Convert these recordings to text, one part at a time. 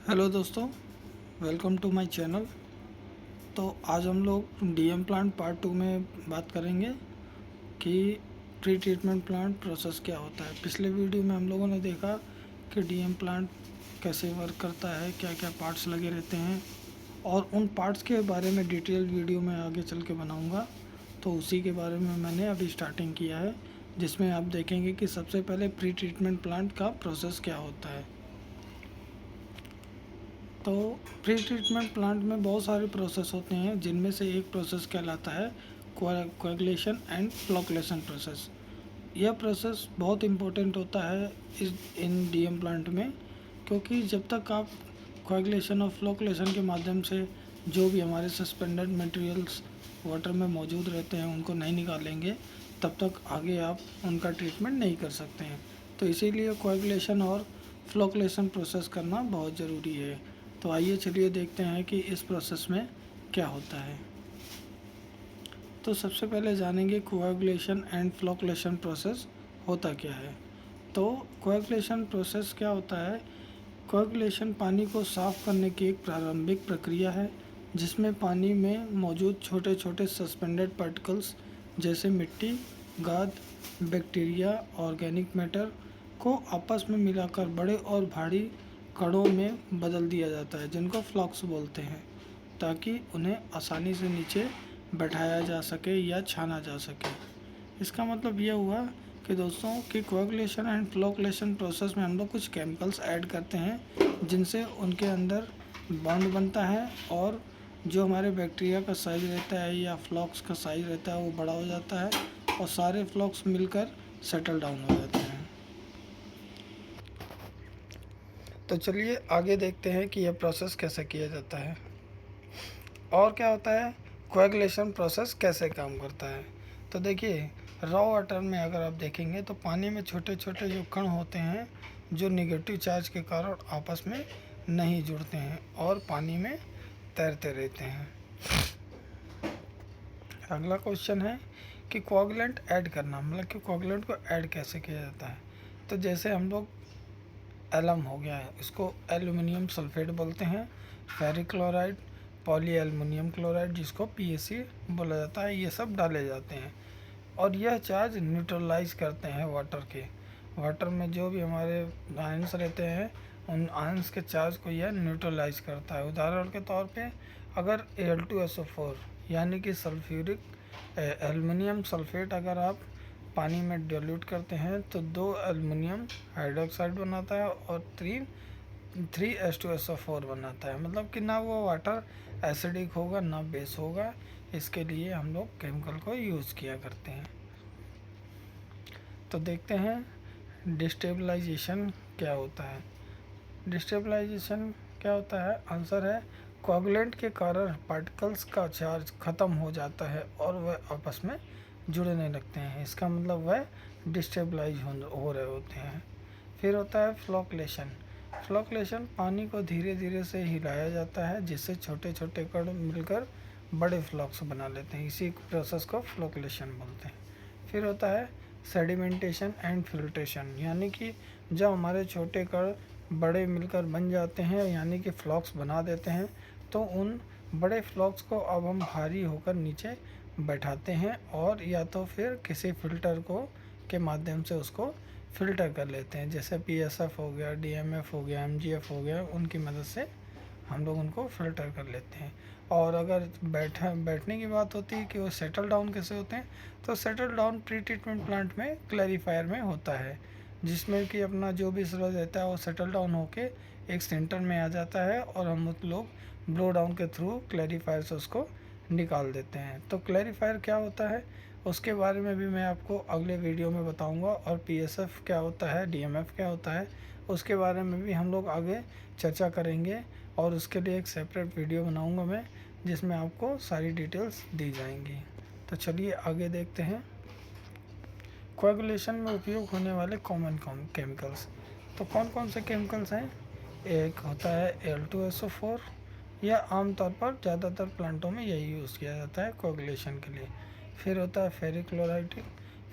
Hello दोस्तों, welcome to my channel. तो आज हम लोग डीएम प्लांट पार्ट 2 में बात करेंगे कि प्री ट्रीटमेंट प्लांट प्रोसेस क्या होता है। पिछले वीडियो में हम लोगों ने देखा कि डीएम प्लांट कैसे वर्क करता है, क्या क्या पार्ट्स लगे रहते हैं, और उन पार्ट्स के बारे में डिटेल वीडियो में आगे चल के बनाऊँगा। तो उसी के बारे में मैंने अभी स्टार्टिंग किया है, जिसमें आप देखेंगे कि सबसे पहले प्री ट्रीटमेंट प्लांट का प्रोसेस क्या होता है। तो प्री ट्रीटमेंट प्लांट में बहुत सारे प्रोसेस होते हैं, जिनमें से एक प्रोसेस कहलाता है कोएगुलेशन एंड फ्लोकुलेशन प्रोसेस। यह प्रोसेस बहुत इम्पोर्टेंट होता है इस इन डीएम प्लांट में, क्योंकि जब तक आप कोएगुलेशन और फ्लोकुलेशन के माध्यम से जो भी हमारे सस्पेंडेड मटेरियल्स वाटर में मौजूद रहते हैं उनको नहीं निकालेंगे, तब तक आगे आप उनका ट्रीटमेंट नहीं कर सकते हैं। तो इसीलिए कोएगुलेशन और फ्लोकुलेशन प्रोसेस करना बहुत ज़रूरी है। तो आइए चलिए देखते हैं कि इस प्रोसेस में क्या होता है। तो सबसे पहले जानेंगे कोएगुलेशन एंड फ्लोकुलेशन प्रोसेस होता क्या है। तो कोएगुलेशन प्रोसेस क्या होता है? कोएगुलेशन पानी को साफ़ करने की एक प्रारंभिक प्रक्रिया है, जिसमें पानी में मौजूद छोटे छोटे सस्पेंडेड पार्टिकल्स जैसे मिट्टी, गाद, बैक्टीरिया, ऑर्गेनिक मैटर को आपस में मिलाकर बड़े और भारी कणों में बदल दिया जाता है, जिनको फ्लॉक्स बोलते हैं, ताकि उन्हें आसानी से नीचे बैठाया जा सके या छाना जा सके। इसका मतलब यह हुआ कि दोस्तों कि कोएगुलेशन एंड फ्लोकुलेशन प्रोसेस में हम लोग कुछ केमिकल्स ऐड करते हैं, जिनसे उनके अंदर बॉन्ड बनता है, और जो हमारे बैक्टीरिया का साइज़ रहता है या फ्लॉक्स का साइज़ रहता है वो बड़ा हो जाता है, और सारे फ्लॉक्स मिलकर सेटल डाउन हो जाते हैं। तो चलिए आगे देखते हैं कि यह प्रोसेस कैसे किया जाता है और क्या होता है, कोएगुलेशन प्रोसेस कैसे काम करता है। तो देखिए, रॉ वाटर में अगर आप देखेंगे तो पानी में छोटे छोटे जो कण होते हैं, जो निगेटिव चार्ज के कारण आपस में नहीं जुड़ते हैं और पानी में तैरते रहते हैं। अगला क्वेश्चन है कि कोएगुलेंट ऐड करना, मतलब कि कोएगुलेंट को ऐड कैसे किया जाता है। तो जैसे हम लोग एलम हो गया है, इसको एल्युमिनियम सल्फेट बोलते हैं, ferric chloride, poly aluminium chloride जिसको पीएसी बोला जाता है, ये सब डाले जाते हैं और यह चार्ज न्यूट्रलाइज करते हैं वाटर में जो भी हमारे आयंस रहते हैं, उन आयंस के चार्ज को यह न्यूट्रलाइज करता है। उदाहरण के तौर पे अगर Al2SO4 यानी कि सल्फ्यूरिक एल्युमिनियम सल्फेट अगर आप पानी में डिल्यूट करते हैं तो 2 एल्युमिनियम हाइड्रोक्साइड बनाता है और 3H2SO4 बनाता है। मतलब कि ना वो वाटर एसिडिक होगा ना बेस होगा। इसके लिए हम लोग केमिकल को यूज़ किया करते हैं। तो देखते हैं डिस्टेबलाइजेशन क्या होता है। डिस्टेबलाइजेशन क्या होता है? आंसर है कोएगुलेंट के कारण पार्टिकल्स का चार्ज ख़त्म हो जाता है और वह आपस में जुड़ने लगते हैं। इसका मतलब वह डिस्टेबलाइज हो रहे होते हैं। फिर होता है फ्लोकुलेशन। फ्लोकुलेशन पानी को धीरे धीरे से हिलाया जाता है, जिससे छोटे छोटे कण मिलकर बड़े फ्लॉक्स बना लेते हैं। इसी प्रोसेस को फ्लोकुलेशन बोलते हैं। फिर होता है सेडिमेंटेशन एंड फिल्ट्रेशन, यानी कि जब हमारे छोटे कण बड़े मिलकर बन जाते हैं यानी कि फ्लॉक्स बना देते हैं, तो उन बड़े फ्लॉक्स को अब हम भारी होकर नीचे बैठाते हैं और या तो फिर किसी फ़िल्टर को के माध्यम से उसको फ़िल्टर कर लेते हैं। जैसे PSF हो गया, DMF हो गया, MGF हो गया, उनकी मदद से हम लोग उनको फ़िल्टर कर लेते हैं। और अगर बैठने की बात होती है कि वो सेटल डाउन कैसे होते हैं, तो settle down pre treatment plant में क्लैरिफायर में होता है, जिसमें कि अपना जो भी स्लज रहता है वो सेटल डाउन होके एक सेंटर में आ जाता है और हम लोग ब्लो डाउन के थ्रू क्लैरिफायर से उसको निकाल देते हैं। तो क्लैरिफायर क्या होता है उसके बारे में भी मैं आपको अगले वीडियो में बताऊंगा, और PSF क्या होता है, DMF क्या होता है, उसके बारे में भी हम लोग आगे चर्चा करेंगे और उसके लिए एक सेपरेट वीडियो बनाऊंगा मैं, जिसमें आपको सारी डिटेल्स दी जाएंगी। तो चलिए आगे देखते हैं कोएगुलेशन में उपयोग होने वाले कॉमन केमिकल्स। तो कौन कौन से केमिकल्स हैं? एक होता है Al2SO4, यह आमतौर पर ज़्यादातर प्लांटों में यही यूज़ किया जाता है कोएगुलेशन के लिए। फिर होता है फेरिक क्लोराइड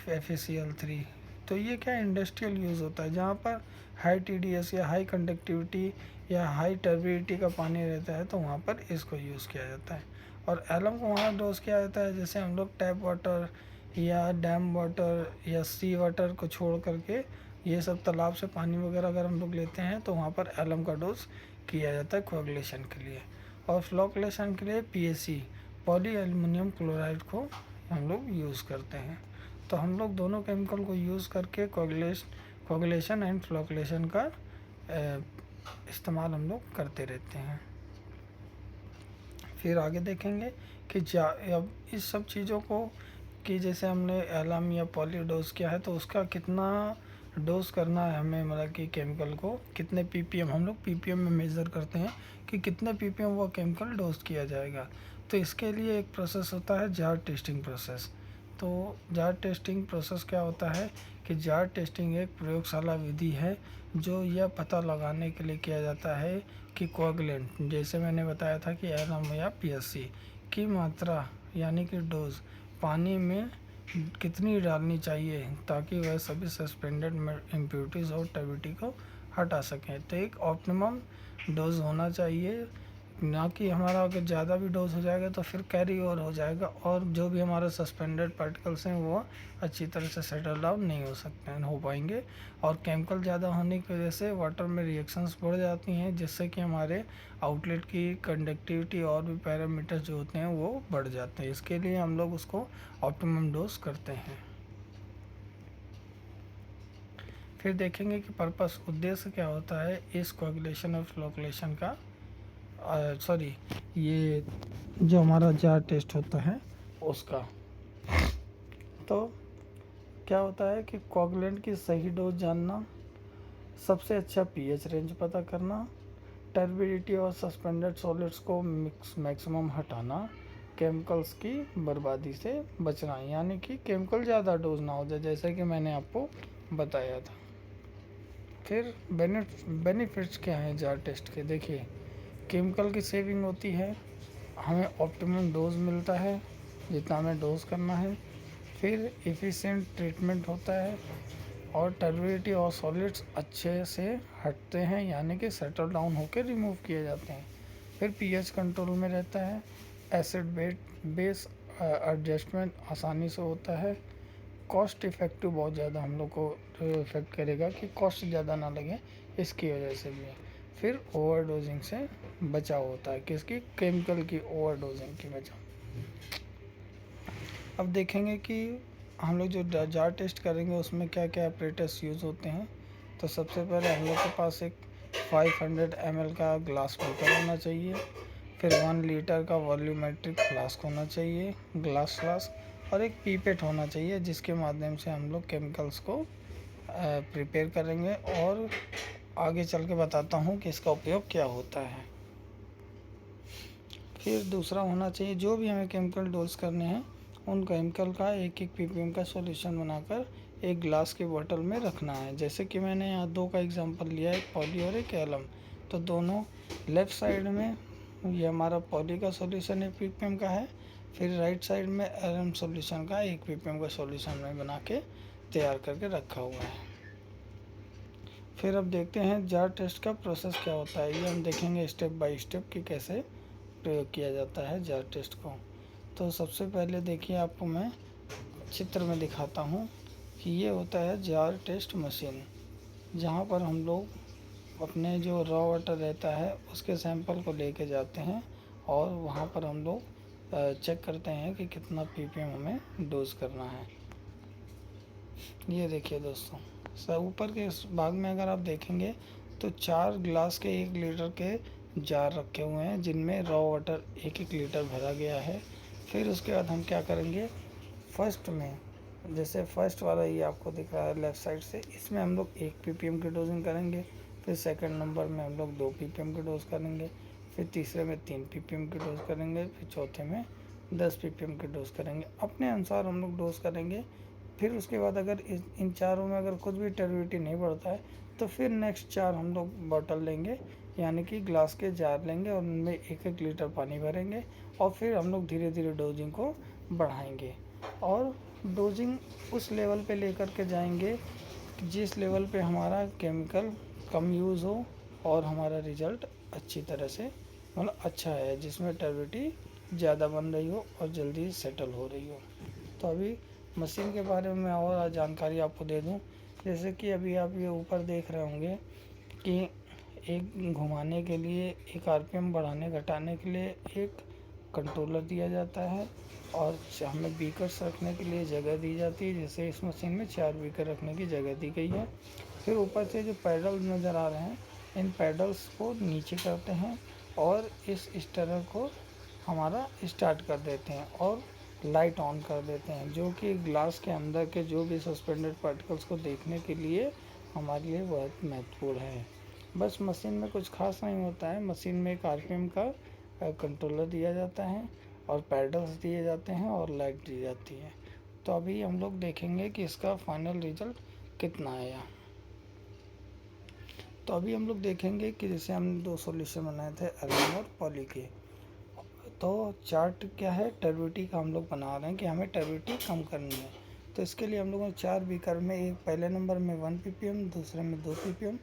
FeCl3। तो ये क्या इंडस्ट्रियल यूज़ होता है, जहाँ पर हाई TDS या हाई कंडक्टिविटी या हाई टर्बिडिटी का पानी रहता है तो वहाँ पर इसको यूज़ किया जाता है। और एलम को वहाँ डोज किया जाता है जैसे हम लोग टैप वाटर या डैम वाटर या सी वाटर को छोड़ करके ये सब तालाब से पानी वगैरह अगर हम लोग लेते हैं तो वहाँ पर एलम का डोज किया जाता है कोएगुलेशन के लिए। और फ्लोकुलेशन के लिए PAC पॉली एल्युमिनियम क्लोराइड को हम लोग यूज़ करते हैं। तो हम लोग दोनों केमिकल को यूज़ करके कोएगुलेशन एंड फ्लोकुलेशन का इस्तेमाल हम लोग करते रहते हैं। फिर आगे देखेंगे कि अब इस सब चीज़ों को कि जैसे हमने एलम या पॉली डोज किया है तो उसका कितना डोज करना है हमें, मतलब कि केमिकल को कितने ppm, हम लोग ppm में मेज़र करते हैं कि कितने ppm वो केमिकल डोज किया जाएगा। तो इसके लिए एक प्रोसेस होता है जार टेस्टिंग प्रोसेस। तो जार टेस्टिंग प्रोसेस क्या होता है कि जार टेस्टिंग एक प्रयोगशाला विधि है जो यह पता लगाने के लिए किया जाता है कि कोएगुलेंट, जैसे मैंने बताया था कि एलम या PSC की मात्रा यानी कि डोज पानी में कितनी डालनी चाहिए ताकि वह सभी सस्पेंडेड इम्प्योरिटीज़ और टर्बिडिटी को हटा सकें। तो एक ऑप्टिमम डोज होना चाहिए, ना कि हमारा अगर ज़्यादा भी डोज हो जाएगा तो फिर कैरी ओवर हो जाएगा और जो भी हमारे सस्पेंडेड पार्टिकल्स हैं वो अच्छी तरह से सेटल डाउन नहीं हो पाएंगे। और केमिकल ज़्यादा होने की वजह से वाटर में रिएक्शंस बढ़ जाती हैं जिससे कि हमारे आउटलेट की कंडक्टिविटी और भी पैरामीटर्स जो होते हैं वो बढ़ जाते हैं। इसके लिए हम लोग उसको ऑप्टिमम डोज करते हैं। फिर देखेंगे कि पर्पस, उद्देश्य क्या होता है इस कोएगुलेशन और फ्लोकुलेशन का, सॉरी ये जो हमारा जार टेस्ट होता है उसका। तो क्या होता है कि कोएगुलेंट की सही डोज जानना, सबसे अच्छा pH रेंज पता करना, टर्बिडिटी और सस्पेंडेड सॉलिड्स को मैक्सिमम हटाना, केमिकल्स की बर्बादी से बचना, यानी कि केमिकल ज़्यादा डोज ना हो जाए जैसे कि मैंने आपको बताया था। फिर बेनिफिट्स क्या हैं जार टेस्ट के, देखिए केमिकल की सेविंग होती है, हमें ऑप्टिमम डोज मिलता है जितना हमें डोज करना है। फिर एफिशिएंट ट्रीटमेंट होता है और टर्बिडिटी और सॉलिड्स अच्छे से हटते हैं यानी कि सेटल डाउन होकर रिमूव किए जाते हैं। फिर pH कंट्रोल में रहता है, एसिड बेस एडजस्टमेंट आसानी से होता है, कॉस्ट इफ़ेक्टिव बहुत ज़्यादा हम लोग को इफ़ेक्ट करेगा कि कॉस्ट ज़्यादा ना लगे इसकी वजह से भी। फिर ओवरडोजिंग से बचाव होता है, किसकी, केमिकल की ओवरडोजिंग की बचाव। अब देखेंगे कि हम लोग जो जार टेस्ट करेंगे उसमें क्या क्या अपरेटस यूज़ होते हैं। तो सबसे पहले हम लोग के पास एक 500 ml का ग्लास बीकर होना चाहिए। फिर 1 लीटर का वॉल्यूमेट्रिक फ्लास्क होना चाहिए, ग्लास फ्लास्क, और एक पीपेट होना चाहिए जिसके माध्यम से हम लोग केमिकल्स को प्रिपेयर करेंगे और आगे चल के बताता हूँ कि इसका उपयोग क्या होता है। फिर दूसरा होना चाहिए, जो भी हमें केमिकल डोज करने हैं उन केमिकल का 1-1 ppm का सॉल्यूशन बनाकर एक ग्लास की बोतल में रखना है। जैसे कि मैंने यहाँ 2 का एग्जांपल लिया है, एक पॉली और एक एलम। तो दोनों लेफ़्ट साइड में ये हमारा पॉली का सॉल्यूशन 1 ppm का है, फिर राइट साइड में एलम सॉल्यूशन का 1 ppm का सॉल्यूशन में बना के तैयार करके रखा हुआ है। फिर अब देखते हैं जार टेस्ट का प्रोसेस क्या होता है, ये हम देखेंगे स्टेप बाय स्टेप कि कैसे प्रयोग किया जाता है जार टेस्ट को। तो सबसे पहले देखिए आपको मैं चित्र में दिखाता हूँ कि ये होता है जार टेस्ट मशीन, जहाँ पर हम लोग अपने जो रॉ वाटर रहता है उसके सैंपल को लेके जाते हैं और वहाँ पर हम लोग चेक करते हैं कि कितना ppm हमें डोज करना है। ये देखिए दोस्तों, सब ऊपर के इस भाग में अगर आप देखेंगे तो 4 ग्लास के 1 लीटर के जार रखे हुए हैं जिनमें रॉ वाटर 1-1 लीटर भरा गया है। फिर उसके बाद हम क्या करेंगे, फर्स्ट में जैसे फर्स्ट वाला ये आपको दिख रहा है लेफ़्ट साइड से, इसमें हम लोग 1 ppm की डोजिंग करेंगे। फिर सेकंड नंबर में हम लोग 2 ppm की डोज करेंगे, फिर तीसरे में 3 ppm की डोज करेंगे, फिर चौथे में 10 ppm की डोज करेंगे। अपने अनुसार हम लोग डोज करेंगे। फिर उसके बाद अगर इन चारों में अगर कुछ भी टर्बिडिटी नहीं बढ़ता है तो फिर नेक्स्ट 4 हम लोग बॉटल लेंगे यानी कि ग्लास के जार लेंगे और उनमें 1-1 लीटर पानी भरेंगे और फिर हम लोग धीरे धीरे डोजिंग को बढ़ाएंगे और डोजिंग उस लेवल पे लेकर के जाएंगे जिस लेवल पे हमारा केमिकल कम यूज़ हो और हमारा रिज़ल्ट अच्छी तरह से मतलब अच्छा है, जिसमें टर्बिडिटी ज़्यादा बन रही हो और जल्दी सेटल हो रही हो। तो अभी मशीन के बारे में और जानकारी आपको दे दूं। जैसे कि अभी आप ये ऊपर देख रहे होंगे कि एक घुमाने के लिए, एक आरपीएम बढ़ाने घटाने के लिए एक कंट्रोलर दिया जाता है और हमें बीकर्स रखने के लिए जगह दी जाती है। जैसे इस मशीन में 4 बीकर रखने की जगह दी गई है। फिर ऊपर से जो पैडल नज़र आ रहे हैं, इन पैडल्स को नीचे करते हैं और इस स्टार्टर को हमारा स्टार्ट कर देते हैं और लाइट ऑन कर देते हैं, जो कि ग्लास के अंदर के जो भी सस्पेंडेड पार्टिकल्स को देखने के लिए हमारे लिए बहुत महत्वपूर्ण है। बस मशीन में कुछ खास नहीं होता है। मशीन में एक आरपीएम का कंट्रोलर दिया जाता है और पैडल्स दिए जाते हैं और लाइट दी जाती है। तो अभी हम लोग देखेंगे कि इसका फाइनल रिजल्ट कितना आया। तो अभी हम लोग देखेंगे कि जैसे हमने 2 सॉल्यूशन बनाए थे एल्यूमिनियम और पॉली के। तो चार्ट क्या है, टर्बिडिटी का हम लोग बना रहे हैं कि हमें टर्बिडिटी कम करनी है। तो इसके लिए हम लोगों ने 4 बीकर में, एक पहले नंबर में 1 ppm, दूसरे में 2 ppm,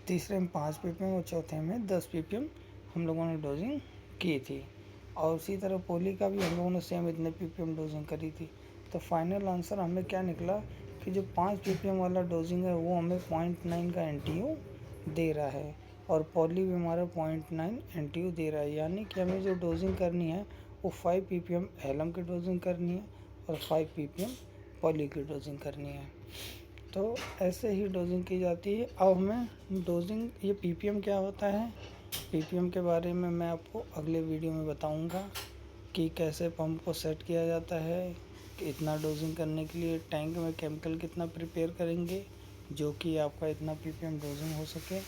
तीसरे में 5 ppm और चौथे में 10 ppm हम लोगों ने डोजिंग की थी। और उसी तरह पोली का भी हम लोगों ने सेम इतने ppm डोजिंग करी थी। तो फाइनल आंसर हमें क्या निकला कि जो 5 ppm वाला डोजिंग है वो हमें 0.9 का NTU दे रहा है और पॉली भी हमारा 0.9 NTU दे रहा है। यानी कि हमें जो डोजिंग करनी है वो 5 ppm एलम की डोजिंग करनी है और 5 ppm पॉली की डोजिंग करनी है। तो ऐसे ही डोजिंग की जाती है। अब हमें डोजिंग, ये ppm क्या होता है, ppm के बारे में मैं आपको अगले वीडियो में बताऊंगा कि कैसे पंप को सेट किया जाता है, कि इतना डोजिंग करने के लिए टैंक में केमिकल कितना प्रिपेयर करेंगे जो कि आपका इतना ppm डोजिंग हो सके।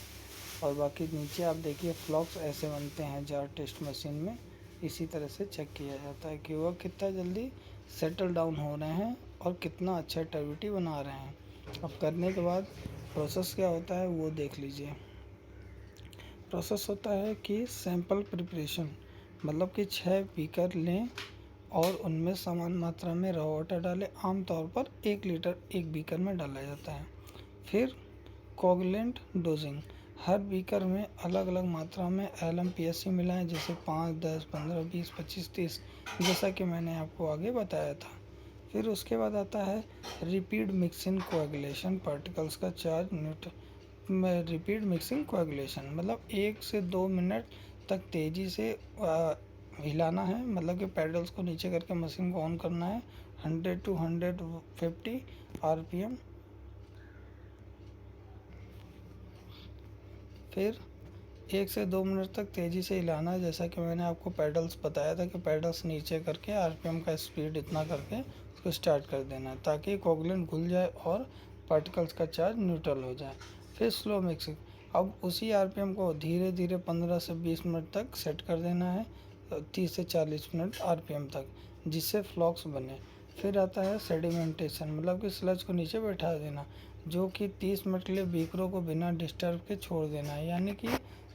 और बाकी नीचे आप देखिए फ्लॉक्स ऐसे बनते हैं जार टेस्ट मशीन में, इसी तरह से चेक किया जाता है कि वह कितना जल्दी सेटल डाउन हो रहे हैं और कितना अच्छा टर्बिडिटी बना रहे हैं। अब करने के बाद प्रोसेस क्या होता है वो देख लीजिए। प्रोसेस होता है कि सैंपल प्रिपरेशन, मतलब कि 6 बीकर लें और उनमें समान मात्रा में रॉ वाटर डालें। आमतौर पर 1 लीटर एक बीकर में डाला जाता है। फिर कोगुलेंट डोजिंग, हर बीकर में अलग अलग मात्रा में LMPSC मिलाएं, जैसे 5, 10, 15, 20, 25, 30, जैसा कि मैंने आपको आगे बताया था। फिर उसके बाद आता है रिपीट मिक्सिंग कोएगुलेशन, पार्टिकल्स का charge neutral. Repeat mixing coagulation मतलब 1 से 2 मिनट तक तेज़ी से हिलाना है, मतलब कि पैडल्स को नीचे करके मशीन को ऑन करना है 100 to 150 RPM। फिर 1 से 2 मिनट तक तेज़ी से हिलाना है, जैसा कि मैंने आपको पैडल्स बताया था कि पैडल्स नीचे करके आरपीएम का स्पीड इतना करके उसको स्टार्ट कर देना है ताकि कोगुलेंट घुल जाए और पार्टिकल्स का चार्ज न्यूट्रल हो जाए। फिर स्लो मिक्सिंग, अब उसी आरपीएम को धीरे धीरे 15 से 20 मिनट तक सेट कर देना है, 30 से 40 मिनट आरपीएम तक, जिससे फ्लॉक्स बने। फिर आता है सेडिमेंटेशन, मतलब कि स्लज को नीचे बैठा देना, जो कि 30 मिनट के लिए बीकरों को बिना डिस्टर्ब के छोड़ देना है। यानी कि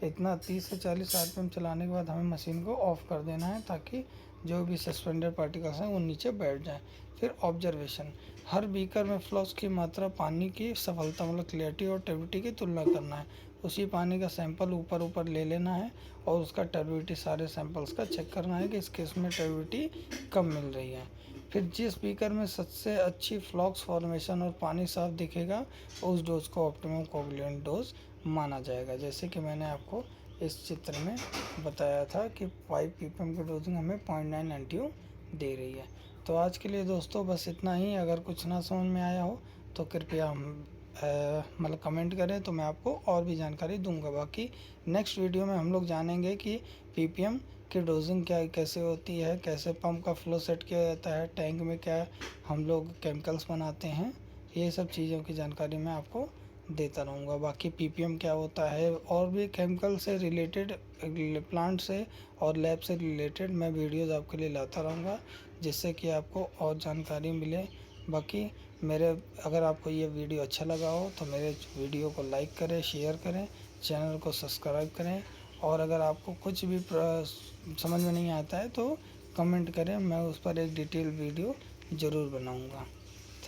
इतना 30 से 40 RPM चलाने के बाद हमें मशीन को ऑफ कर देना है ताकि जो भी सस्पेंडेड पार्टिकल्स हैं वो नीचे बैठ जाएं। फिर ऑब्जर्वेशन, हर बीकर में फ्लॉक्स की मात्रा, पानी की सफलता मतलब क्लियरिटी और टर्बिडिटी की तुलना करना है। उसी पानी का सैंपल ऊपर ले लेना है और उसका टर्बिडिटी सारे सैंपल्स का चेक करना है कि इस केस में टर्बिडिटी कम मिल रही है। फिर जिस बीकर में सबसे अच्छी फ्लॉक्स फॉर्मेशन और पानी साफ दिखेगा उस डोज को ऑप्टिमम कोगुलेंट डोज माना जाएगा। जैसे कि मैंने आपको इस चित्र में बताया था कि 5 ppm की डोजिंग हमें 0.9 NTU दे रही है। तो आज के लिए दोस्तों बस इतना ही। अगर कुछ ना समझ में आया हो तो कृपया मतलब कमेंट करें तो मैं आपको और भी जानकारी दूंगा। बाकी नेक्स्ट वीडियो में हम लोग जानेंगे कि ppm की डोजिंग क्या कैसे होती है, कैसे पंप का फ्लो सेट किया जाता है, टैंक में क्या हम लोग केमिकल्स बनाते हैं, ये सब चीज़ों की जानकारी मैं आपको देता रहूँगा। बाकी ppm क्या होता है और भी केमिकल से रिलेटेड, प्लांट से और लैब से रिलेटेड मैं वीडियोज़ आपके लिए लाता रहूँगा, जिससे कि आपको और जानकारी मिले। बाकी अगर आपको ये वीडियो अच्छा लगा हो तो मेरे वीडियो को लाइक करें, शेयर करें, चैनल को सब्सक्राइब करें और अगर आपको कुछ भी समझ में नहीं आता है तो कमेंट करें, मैं उस पर एक डिटेल वीडियो ज़रूर बनाऊँगा।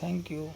Thank you.